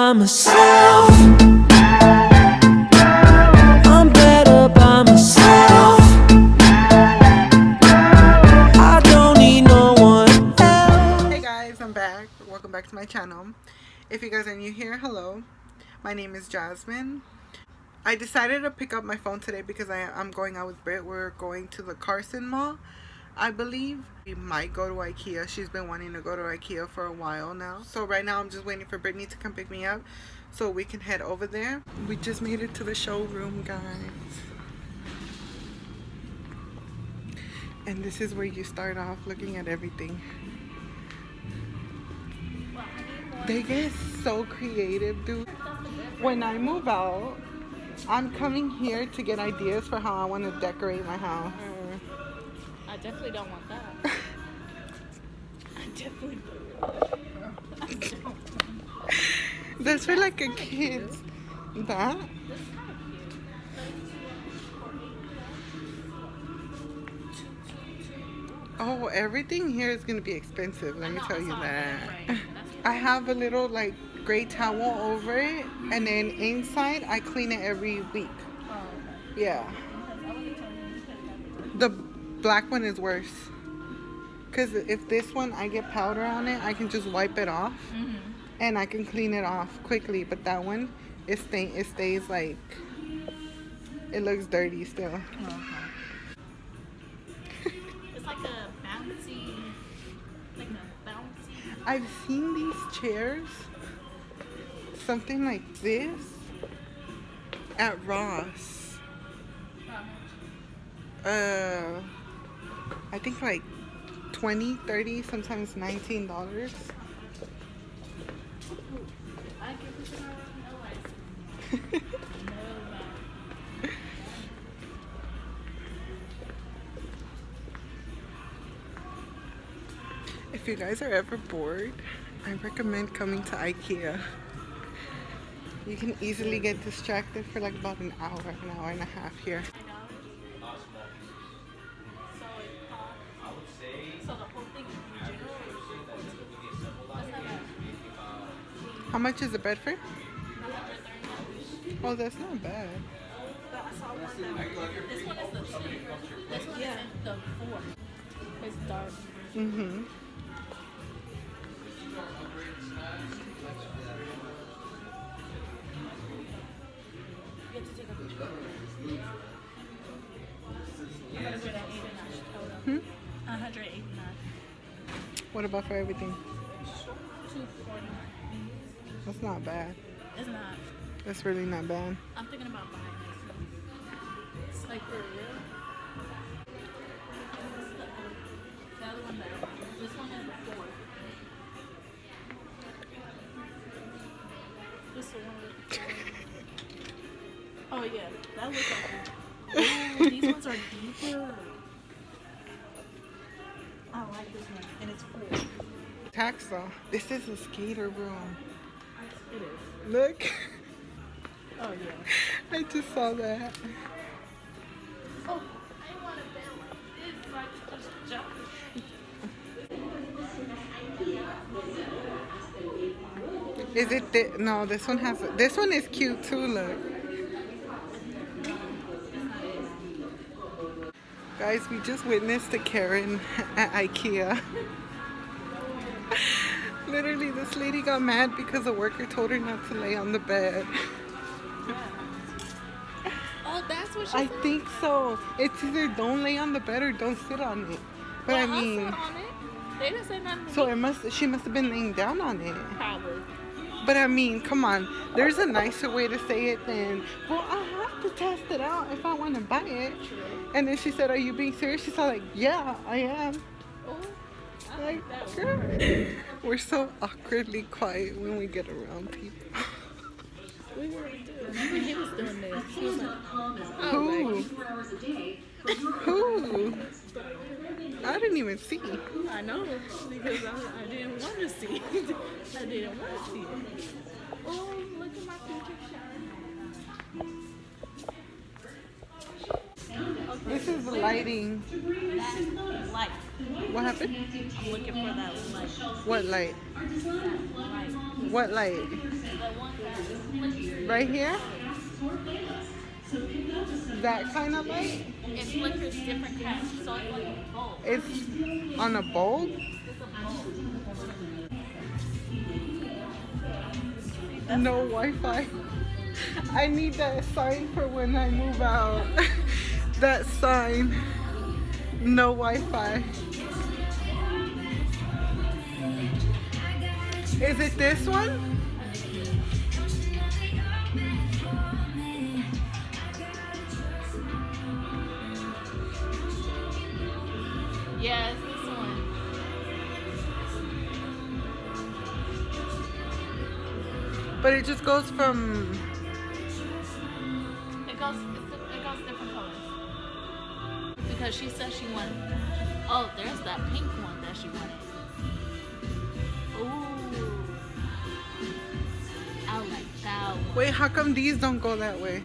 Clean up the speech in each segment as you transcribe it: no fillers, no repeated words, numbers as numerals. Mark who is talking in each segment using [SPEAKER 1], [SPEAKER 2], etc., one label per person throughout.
[SPEAKER 1] by myself. I'm better by myself. I don't need no one else.
[SPEAKER 2] Hey guys, I'm back. Welcome back to my channel. If you guys are new here, hello. My name is Jasmine. I decided to pick up my phone today because I'm going out with Britt. We're going to the Carson Mall, I believe. We might go to IKEA. She's been wanting to go to IKEA for a while now. So right now I'm just waiting for Brittany to come pick me up so we can head over there. We just made it to the showroom, guys. And this is where you start off looking at everything. They get so creative, dude. When I move out, I'm coming here to get ideas for how I want to decorate my house.
[SPEAKER 3] I definitely don't want that. I definitely don't.
[SPEAKER 2] That's for like a kid. That? Oh, everything here is going to be expensive. Let me tell you that. I have a little like gray towel over it, and then inside I clean it every week. Yeah. The black one is worse. Because if this one I get powder on it, I can just wipe it off. And I can clean it off quickly. But that one, it stays like, it looks dirty still.
[SPEAKER 3] It's like a bouncy.
[SPEAKER 2] I've seen these chairs, something like this, at Ross. I think like $20, $30, sometimes $19. If you guys are ever bored, I recommend coming to IKEA. You can easily get distracted for like about an hour and a half here. How much is the bed for? Oh, that's not bad.
[SPEAKER 3] This one is the 2. This one is the 4. It's dark.
[SPEAKER 2] Mm-hmm.
[SPEAKER 3] $189. 189.
[SPEAKER 2] What about for everything?
[SPEAKER 3] $249.
[SPEAKER 2] That's not bad.
[SPEAKER 3] It's not.
[SPEAKER 2] That's really not bad.
[SPEAKER 3] I'm thinking about buying this. It's like for real. The other one there. This one has the 4. This one with the 4. Oh yeah, that looks like it. Oh, these ones are deeper. I like this one, and it's 4.
[SPEAKER 2] Taxa. This is a skater room.
[SPEAKER 3] It is.
[SPEAKER 2] Look.
[SPEAKER 3] Oh yeah.
[SPEAKER 2] I just saw that.
[SPEAKER 3] Oh, I want a bed like this so I can just jump.
[SPEAKER 2] Is it no, this one has this one is cute too, look. Guys, we just witnessed a Karen at IKEA. Literally, this lady got mad because a worker told her not to lay on the bed.
[SPEAKER 3] Oh, that's what she
[SPEAKER 2] I
[SPEAKER 3] said?
[SPEAKER 2] think so. It's either don't lay on the bed or don't sit on it. But
[SPEAKER 3] Well,
[SPEAKER 2] I mean,
[SPEAKER 3] I'll sit on it. They didn't say nothing to
[SPEAKER 2] so
[SPEAKER 3] me.
[SPEAKER 2] she must have been laying down on it.
[SPEAKER 3] Probably.
[SPEAKER 2] But I mean, come on. There's a nicer way to say it than, well, I have to test it out if I want to buy it. And then she said, are you being serious? She's all like, yeah, I am.
[SPEAKER 3] Oh, I
[SPEAKER 2] Like,
[SPEAKER 3] that
[SPEAKER 2] girl. We're so awkwardly quiet when we get around people.
[SPEAKER 3] We were doing. He was doing this. He was like,
[SPEAKER 2] Who? Who? I didn't even see.
[SPEAKER 3] I know, because I didn't want to see. I didn't want to see it. Oh, look at my future shower.
[SPEAKER 2] This is the lighting.
[SPEAKER 3] Light.
[SPEAKER 2] What happened?
[SPEAKER 3] I'm looking for that light.
[SPEAKER 2] What light?
[SPEAKER 3] Light.
[SPEAKER 2] What light?
[SPEAKER 3] The one that flickers.
[SPEAKER 2] Right here? That kind of light?
[SPEAKER 3] It flickers different kinds. So it's like a bulb.
[SPEAKER 2] It's on a bulb?
[SPEAKER 3] It's a bulb.
[SPEAKER 2] No Wi-Fi. I need that sign for when I move out. That sign. No Wi-Fi. Is it this one?
[SPEAKER 3] Yeah, it's this one.
[SPEAKER 2] But it just goes from...
[SPEAKER 3] It goes different colors. Because she said she wanted. Oh, there's that pink one that she wanted. Ooh, I like that one.
[SPEAKER 2] Wait, how come these don't go that way?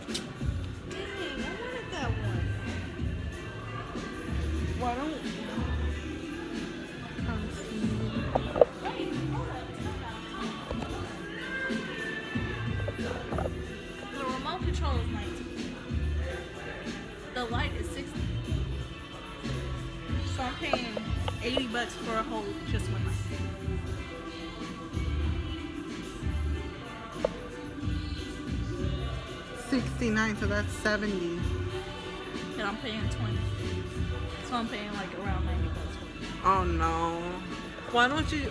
[SPEAKER 3] Dang, I wanted that one.
[SPEAKER 2] Why don't...
[SPEAKER 3] Wait, hold up. The remote control is 19. The light is 60. So I'm paying $80 for a whole just one light.
[SPEAKER 2] $69, so that's $70.
[SPEAKER 3] And I'm paying 20. So I'm paying like around $90 for it.
[SPEAKER 2] Oh no. Why don't you...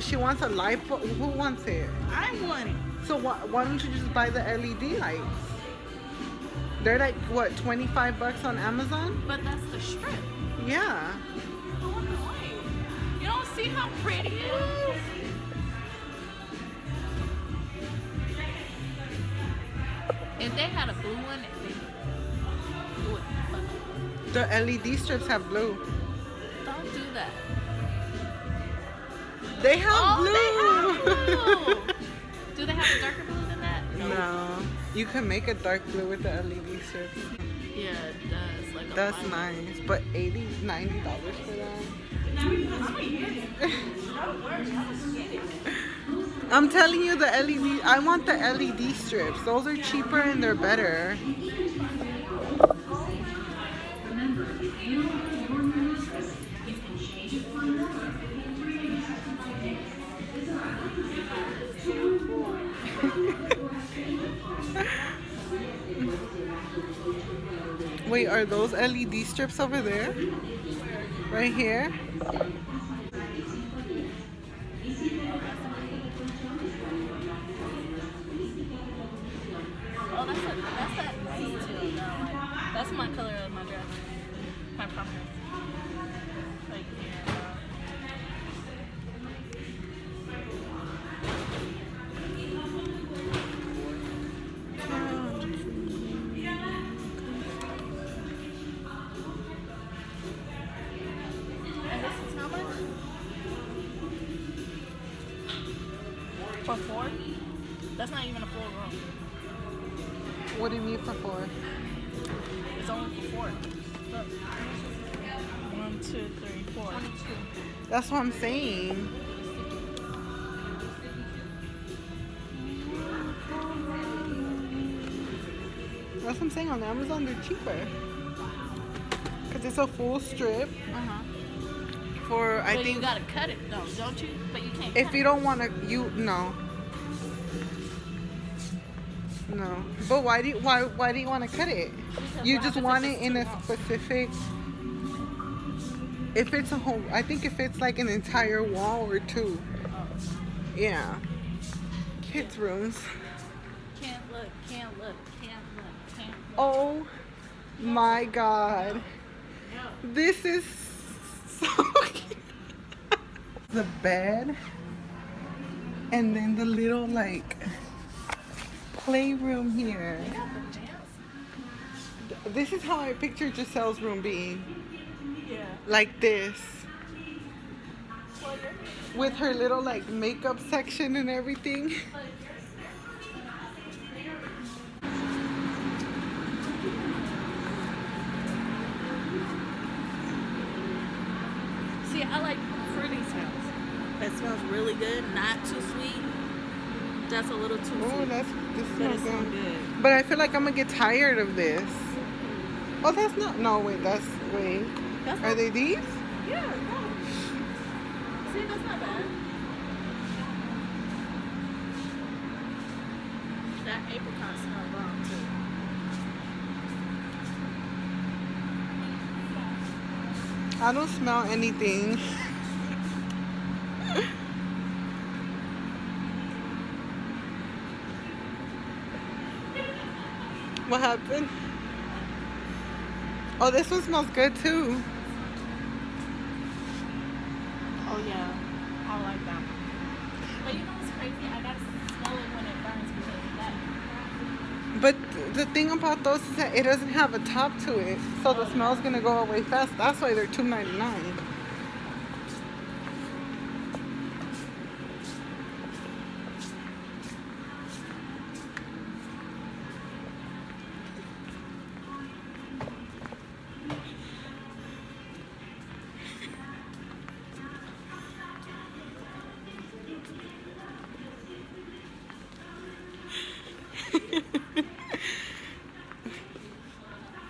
[SPEAKER 2] she wants a light bulb? Who wants it?
[SPEAKER 3] I want it.
[SPEAKER 2] So why don't you just buy the LED lights? They're like, what, $25 on Amazon?
[SPEAKER 3] But that's the strip.
[SPEAKER 2] Yeah.
[SPEAKER 3] I want the light. You don't see how pretty it is? If they had a blue one, it would.
[SPEAKER 2] The LED strips have blue.
[SPEAKER 3] Don't do that.
[SPEAKER 2] They have blue.
[SPEAKER 3] They have blue. Do they have a darker blue than that?
[SPEAKER 2] No. You can make a dark blue with the LED strips.
[SPEAKER 3] Yeah, it does. Like a
[SPEAKER 2] That's
[SPEAKER 3] light.
[SPEAKER 2] nice. But $80, $90 for that. I'm telling you, the LED, I want the LED strips. Those are cheaper and they're better. Wait, are those LED strips over there? Right here?
[SPEAKER 3] Oh, that's that nice too. No, like, that's my color of my dress. My prom dress. Like, yeah. And this is how much? For 4? That's not even a full room.
[SPEAKER 2] What do you need for 4?
[SPEAKER 3] It's only for 4. Look. 1, 2, 3, 4. 22.
[SPEAKER 2] That's what I'm saying. That's what I'm saying. On Amazon, they're cheaper. Because it's a full strip
[SPEAKER 3] Uh-huh.
[SPEAKER 2] for, I
[SPEAKER 3] But
[SPEAKER 2] think,
[SPEAKER 3] you gotta cut it though, don't you? But you can't
[SPEAKER 2] if
[SPEAKER 3] cut
[SPEAKER 2] you
[SPEAKER 3] it.
[SPEAKER 2] don't want to, no. No. But why do you want to cut it? You
[SPEAKER 3] what
[SPEAKER 2] just
[SPEAKER 3] happens
[SPEAKER 2] want
[SPEAKER 3] if
[SPEAKER 2] it
[SPEAKER 3] it's
[SPEAKER 2] in
[SPEAKER 3] too
[SPEAKER 2] a
[SPEAKER 3] long?
[SPEAKER 2] specific... If it's a whole... I think if it's like an entire wall or 2.
[SPEAKER 3] Oh.
[SPEAKER 2] Yeah. Kids' rooms.
[SPEAKER 3] Can't look, can't look, can't look, can't look.
[SPEAKER 2] Oh my god. This is so cute. The bed. And then the little like playroom here. This is how I pictured Giselle's room being.
[SPEAKER 3] Yeah.
[SPEAKER 2] Like this. With her little like makeup section and everything.
[SPEAKER 3] See, I like fruity smells. That smells really good, not too sweet. Just a little too
[SPEAKER 2] Oh,
[SPEAKER 3] sweet.
[SPEAKER 2] this
[SPEAKER 3] But
[SPEAKER 2] smells
[SPEAKER 3] it smells
[SPEAKER 2] good.
[SPEAKER 3] good.
[SPEAKER 2] But I feel like I'm gonna get tired of this. Oh, that's not. No, wait. Wait.
[SPEAKER 3] That's
[SPEAKER 2] Are
[SPEAKER 3] not,
[SPEAKER 2] they these?
[SPEAKER 3] yeah, no. See, that's not bad. That apricot smells wrong too.
[SPEAKER 2] I don't smell anything. What happened? Oh, this one smells good too.
[SPEAKER 3] Oh yeah, I like that one. But you know what's crazy? I gotta smell it when it burns because that.
[SPEAKER 2] But the thing about those is that it doesn't have a top to it, so the smell's gonna go away fast. That's why they're $2.99.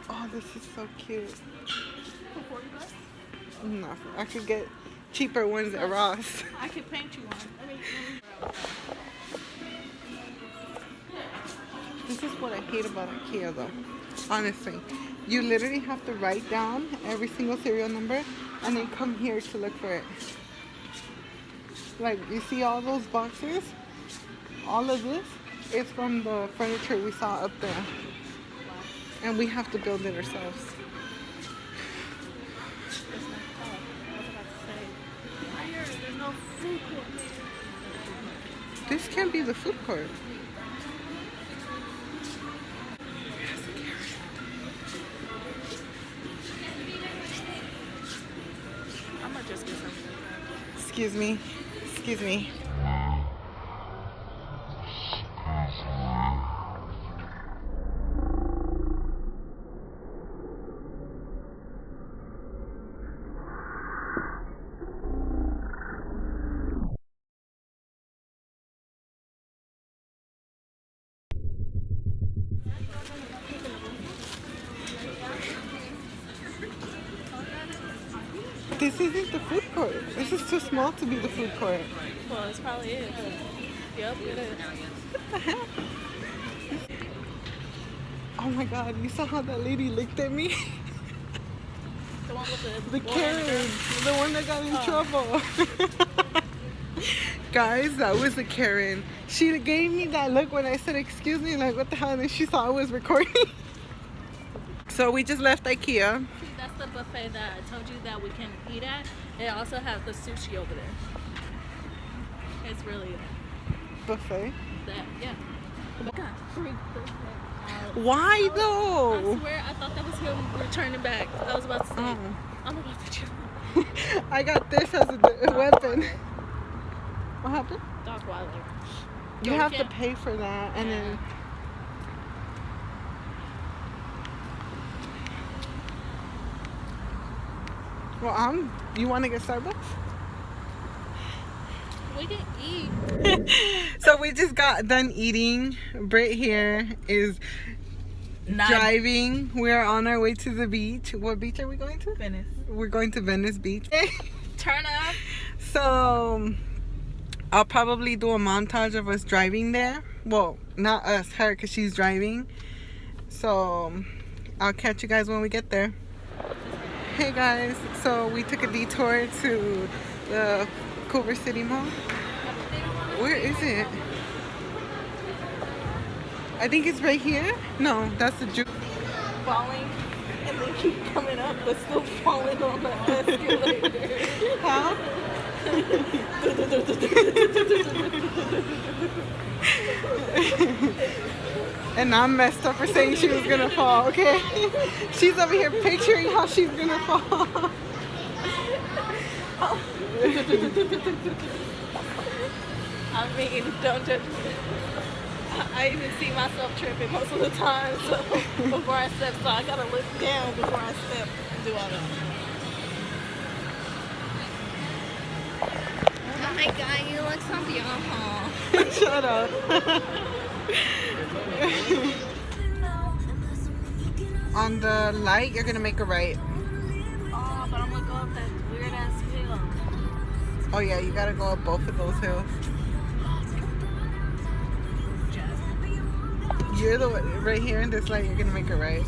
[SPEAKER 2] Oh, this is so cute.
[SPEAKER 3] For 40 bucks?
[SPEAKER 2] No, I could get cheaper ones at Ross.
[SPEAKER 3] I could paint you one.
[SPEAKER 2] This is what I hate about IKEA though. Honestly. You literally have to write down every single serial number and then come here to look for it. Like, you see all those boxes? All of this is from the furniture we saw up there. And we have to build it ourselves.
[SPEAKER 3] There's no food court.
[SPEAKER 2] This can't be the food court.
[SPEAKER 3] I'm gonna just get something.
[SPEAKER 2] Excuse me. Excuse me. This isn't the food court. This is too small to be the food court.
[SPEAKER 3] Well, it's probably is. Yep, it is.
[SPEAKER 2] What the heck? Oh my god, you saw how that lady looked at me?
[SPEAKER 3] The one with
[SPEAKER 2] The
[SPEAKER 3] boy
[SPEAKER 2] Karen,
[SPEAKER 3] and the
[SPEAKER 2] the one that got in trouble. Guys, that was the Karen. She gave me that look when I said, excuse me, like, what the hell? And then she saw I was recording. So we just left IKEA.
[SPEAKER 3] See, that's the buffet that I told you that we can eat at. It also has the sushi over there. It's really
[SPEAKER 2] Buffet.
[SPEAKER 3] that, yeah. God, freak this out.
[SPEAKER 2] Why though?
[SPEAKER 3] I swear, I thought that was him returning back. I was about to say,
[SPEAKER 2] Oh.
[SPEAKER 3] I'm about to chill.
[SPEAKER 2] I got this as a weapon. What happened?
[SPEAKER 3] Dog Wilder.
[SPEAKER 2] You
[SPEAKER 3] No,
[SPEAKER 2] have
[SPEAKER 3] we
[SPEAKER 2] to
[SPEAKER 3] can't.
[SPEAKER 2] pay for that, and
[SPEAKER 3] Yeah.
[SPEAKER 2] then. Well, you want to get Starbucks?
[SPEAKER 3] We can eat.
[SPEAKER 2] So we just got done eating. Britt here is driving. We're on our way to the beach. What beach are we going to?
[SPEAKER 3] Venice.
[SPEAKER 2] We're going to Venice Beach.
[SPEAKER 3] Turn up.
[SPEAKER 2] So I'll probably do a montage of us driving there. Well, not us, her, because she's driving. So I'll catch you guys when we get there. Hey guys, so we took a detour to the Culver City Mall. Where is it? I think it's right here. No, that's the juke.
[SPEAKER 3] Falling and then keep coming up, but still falling on the escalator.
[SPEAKER 2] How? And I'm messed up for saying she was gonna fall, okay? She's over here picturing how she's gonna fall.
[SPEAKER 3] I mean, don't judge me. I even see myself tripping most of the time, so before I step, so I gotta look down before I step and do all that. my god, you look so beautiful.
[SPEAKER 2] Shut up. On the light, you're gonna make a right.
[SPEAKER 3] Oh, but I'm gonna go up that weird ass hill.
[SPEAKER 2] Oh yeah, you gotta go up both of those hills. You're the one right here in this light. You're gonna make a right.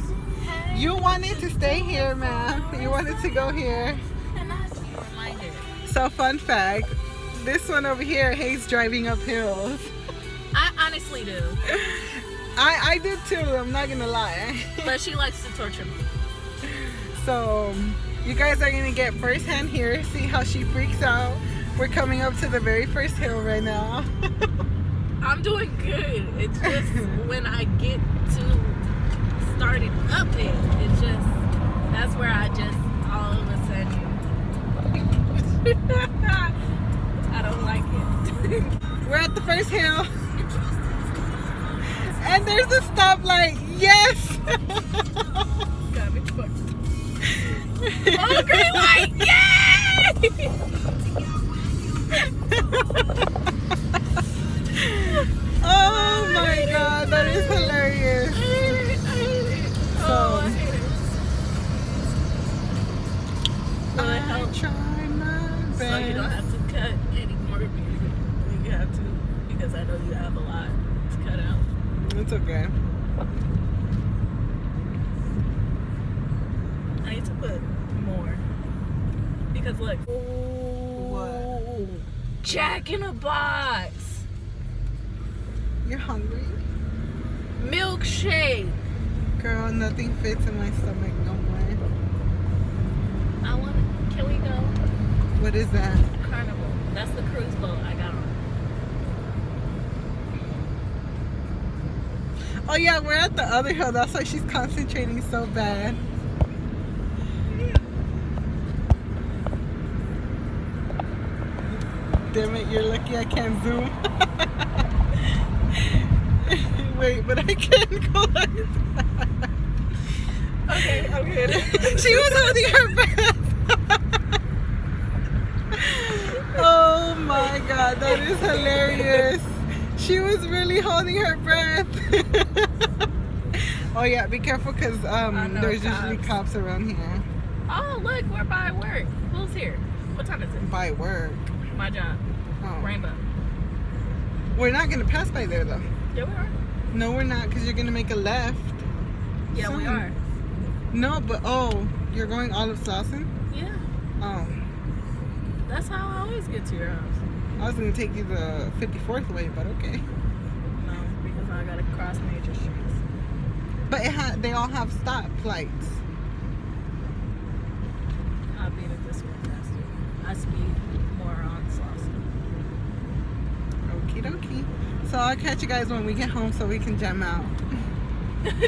[SPEAKER 2] You wanted to stay here, ma'am. You wanted to go here.
[SPEAKER 3] Reminder.
[SPEAKER 2] So fun fact, this one over here hates driving up hills.
[SPEAKER 3] I honestly do.
[SPEAKER 2] I do too, I'm not gonna lie.
[SPEAKER 3] But she likes to torture me.
[SPEAKER 2] So you guys are gonna get first hand here, see how she freaks out. We're coming up to the very first hill right now.
[SPEAKER 3] I'm doing good. It's just when I get to starting up it, it's just, that's where I just all of a sudden I don't like it.
[SPEAKER 2] We're at the first hill. And there's a stoplight. Yes!
[SPEAKER 3] God, it's fucked. Oh, green light! Yay!
[SPEAKER 2] Oh my god, that is hilarious.
[SPEAKER 3] I hate it.
[SPEAKER 2] So,
[SPEAKER 3] Oh, I hate it.
[SPEAKER 2] I try my best.
[SPEAKER 3] So you don't have to cut anymore. You have to, because I know you have a lot to cut out.
[SPEAKER 2] It's okay.
[SPEAKER 3] I need to put more. Because look.
[SPEAKER 2] What?
[SPEAKER 3] Jack in a Box.
[SPEAKER 2] You're hungry?
[SPEAKER 3] Milkshake.
[SPEAKER 2] Girl, nothing fits in my stomach no more.
[SPEAKER 3] Can we go?
[SPEAKER 2] What is that?
[SPEAKER 3] Carnival. That's the cruise boat I got on.
[SPEAKER 2] Oh yeah, we're at the other hill. That's why she's concentrating so bad. Damn it, you're lucky I can't zoom. Wait, but I can't go like that.
[SPEAKER 3] Okay, I'm good.
[SPEAKER 2] She was holding her breath. Oh my god, that is hilarious. She was really holding her breath. Oh yeah, be careful because there's usually cops around here.
[SPEAKER 3] Oh, look, we're by work. Who's here? What time is it?
[SPEAKER 2] By work.
[SPEAKER 3] My job.
[SPEAKER 2] Oh.
[SPEAKER 3] Rainbow.
[SPEAKER 2] We're not gonna pass by there though.
[SPEAKER 3] Yeah, we are.
[SPEAKER 2] No, we're not, because you're gonna make a left.
[SPEAKER 3] Yeah, we
[SPEAKER 2] Soon.
[SPEAKER 3] are.
[SPEAKER 2] No, but oh, you're going all of Slauson?
[SPEAKER 3] Yeah.
[SPEAKER 2] Oh,
[SPEAKER 3] That's how I always get to your house.
[SPEAKER 2] I was gonna take you the 54th way, but okay.
[SPEAKER 3] No, because I gotta cross major streets.
[SPEAKER 2] But they all have stop lights.
[SPEAKER 3] I'll beat it this way faster. I speed more on Slauson.
[SPEAKER 2] Okie dokie. So I'll catch you guys when we get home so we can jam out.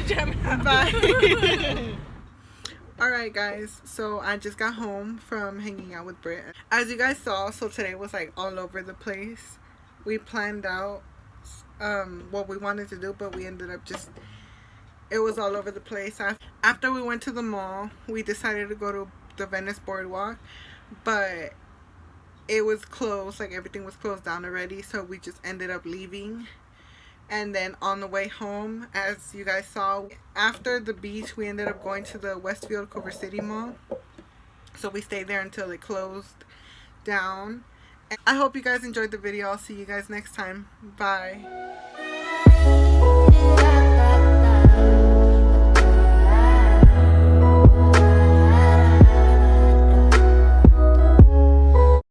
[SPEAKER 3] Jam out.
[SPEAKER 2] Bye. Alright guys, so I just got home from hanging out with Britt. As you guys saw, so today was like all over the place. We planned out what we wanted to do, but we ended up it was all over the place. After we went to the mall, we decided to go to the Venice Boardwalk, but it was closed, like everything was closed down already, so we just ended up leaving. And then on the way home, as you guys saw, after the beach, we ended up going to the Westfield Culver City Mall. So we stayed there until it closed down. And I hope you guys enjoyed the video. I'll see you guys next time. Bye.